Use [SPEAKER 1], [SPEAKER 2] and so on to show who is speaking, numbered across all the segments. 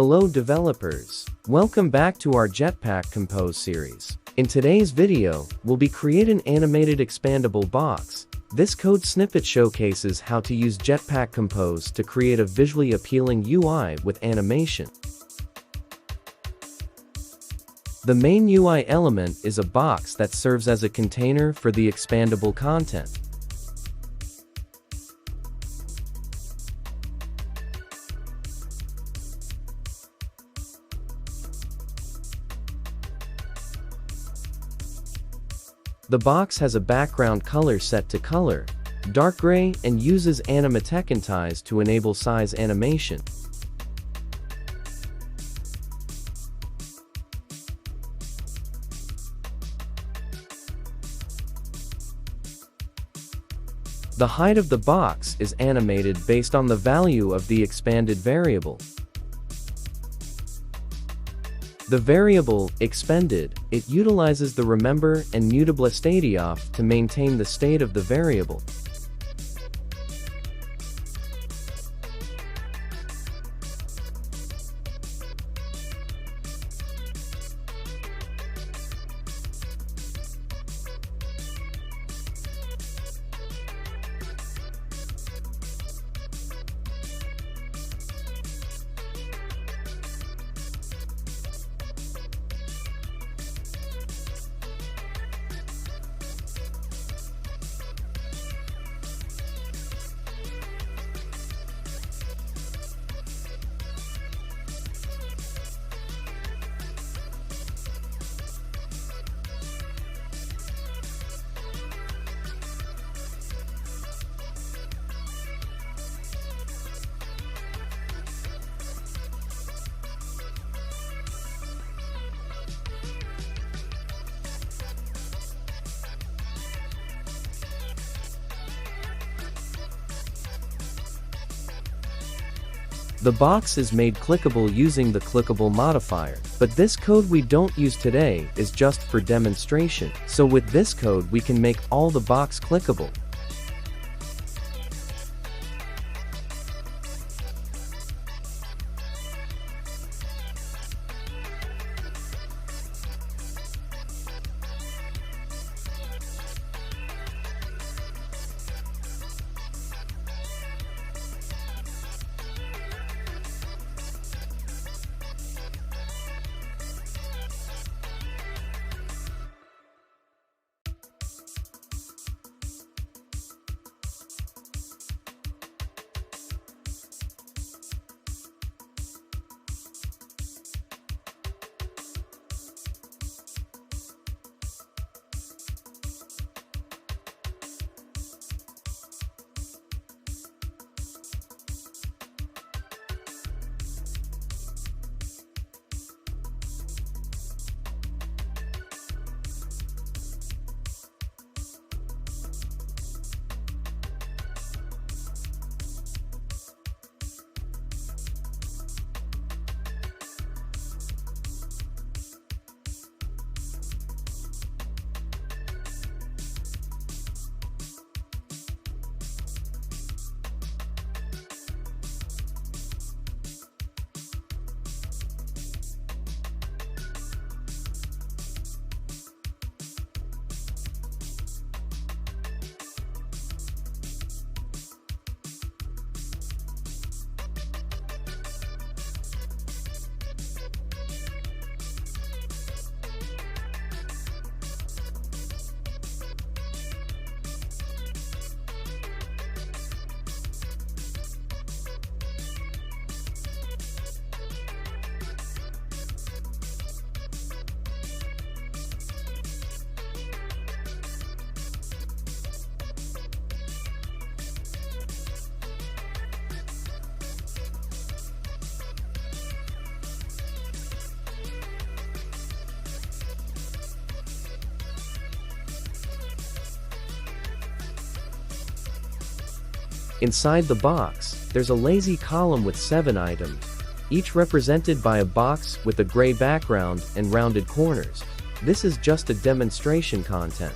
[SPEAKER 1] Hello developers! Welcome back to our Jetpack Compose series. In today's video, we'll be create an animated expandable box. This code snippet showcases how to use Jetpack Compose to create a visually appealing UI with animation. The main UI element is a box that serves as a container for the expandable content. The box has a background color set to color, dark gray, and uses animate.ContentSize to enable size animation. The height of the box is animated based on the value of the expanded variable. The variable, expanded, it utilizes the remember and mutable state of to maintain the state of the variable. The box is made clickable using the clickable modifier, but this code we don't use today is just for demonstration, so with this code we can make all the box clickable. Inside the box, there's a lazy column with 7 items, each represented by a box with a gray background and rounded corners. This is just a demonstration content.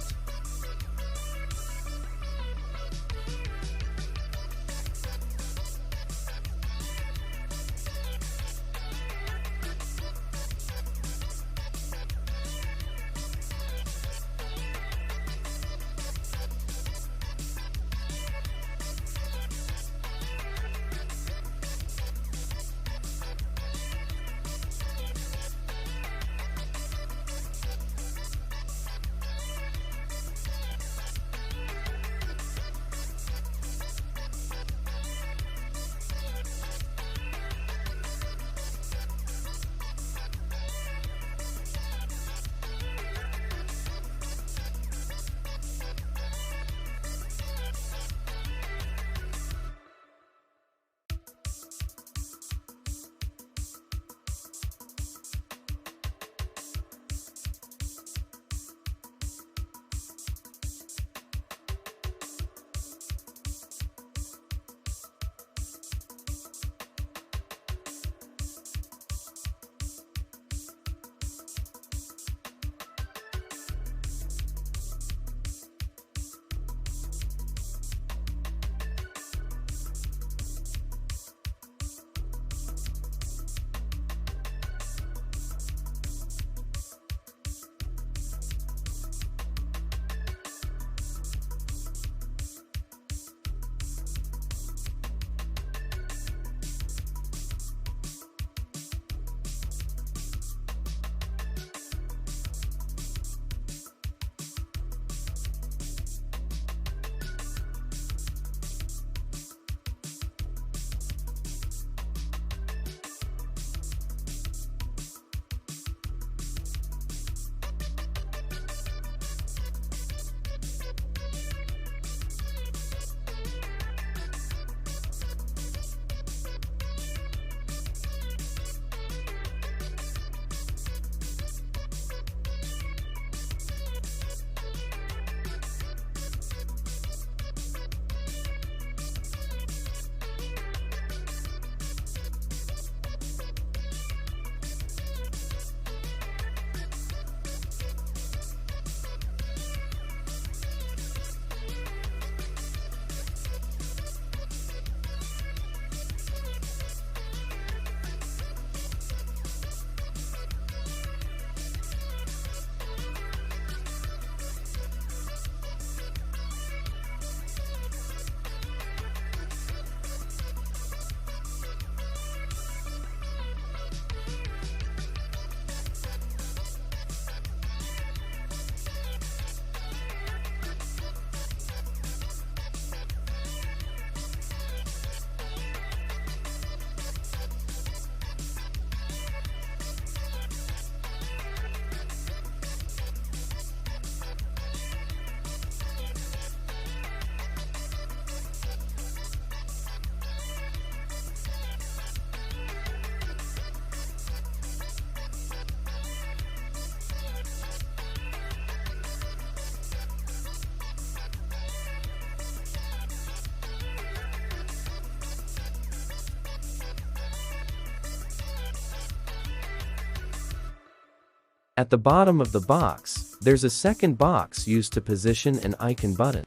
[SPEAKER 1] At the bottom of the box, there's a second box used to position an icon button.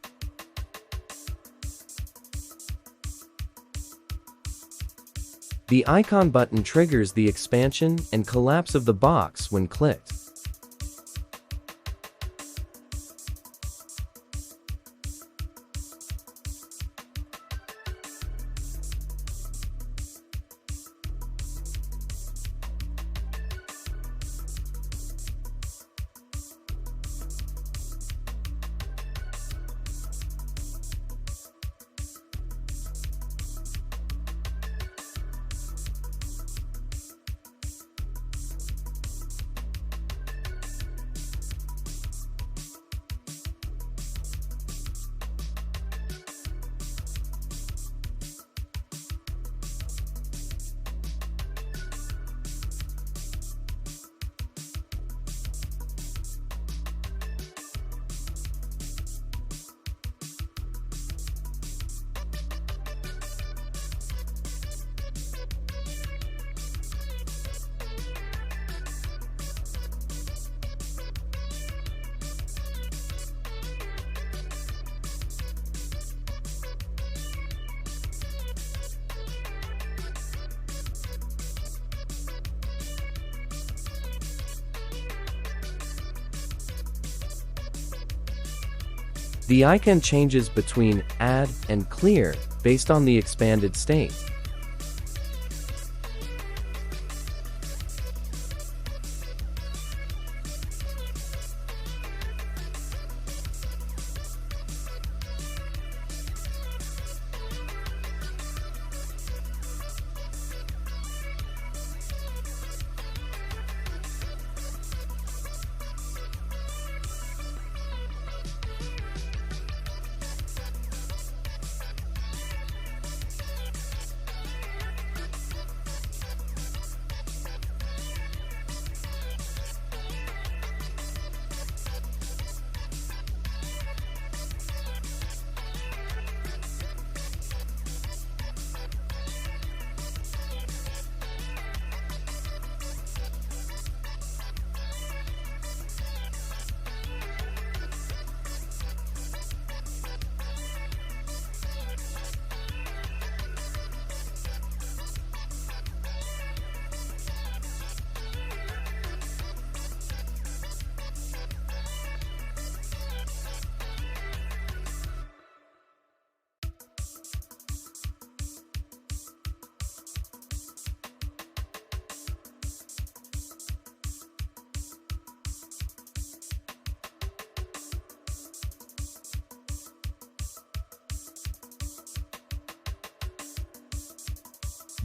[SPEAKER 1] The icon button triggers the expansion and collapse of the box when clicked. The icon changes between add and clear based on the expanded state.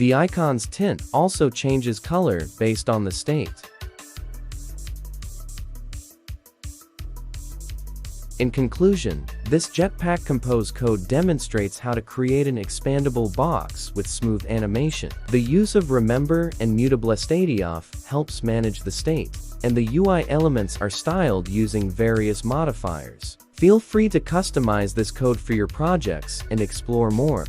[SPEAKER 1] The icon's tint also changes color based on the state. In conclusion, this Jetpack Compose code demonstrates how to create an expandable box with smooth animation. The use of remember and mutable state off helps manage the state, and the UI elements are styled using various modifiers. Feel free to customize this code for your projects and explore more.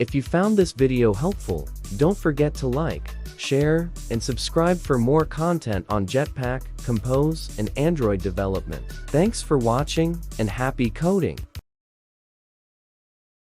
[SPEAKER 1] If you found this video helpful, don't forget to like, share, and subscribe for more content on Jetpack, Compose, and Android development. Thanks for watching, and happy coding!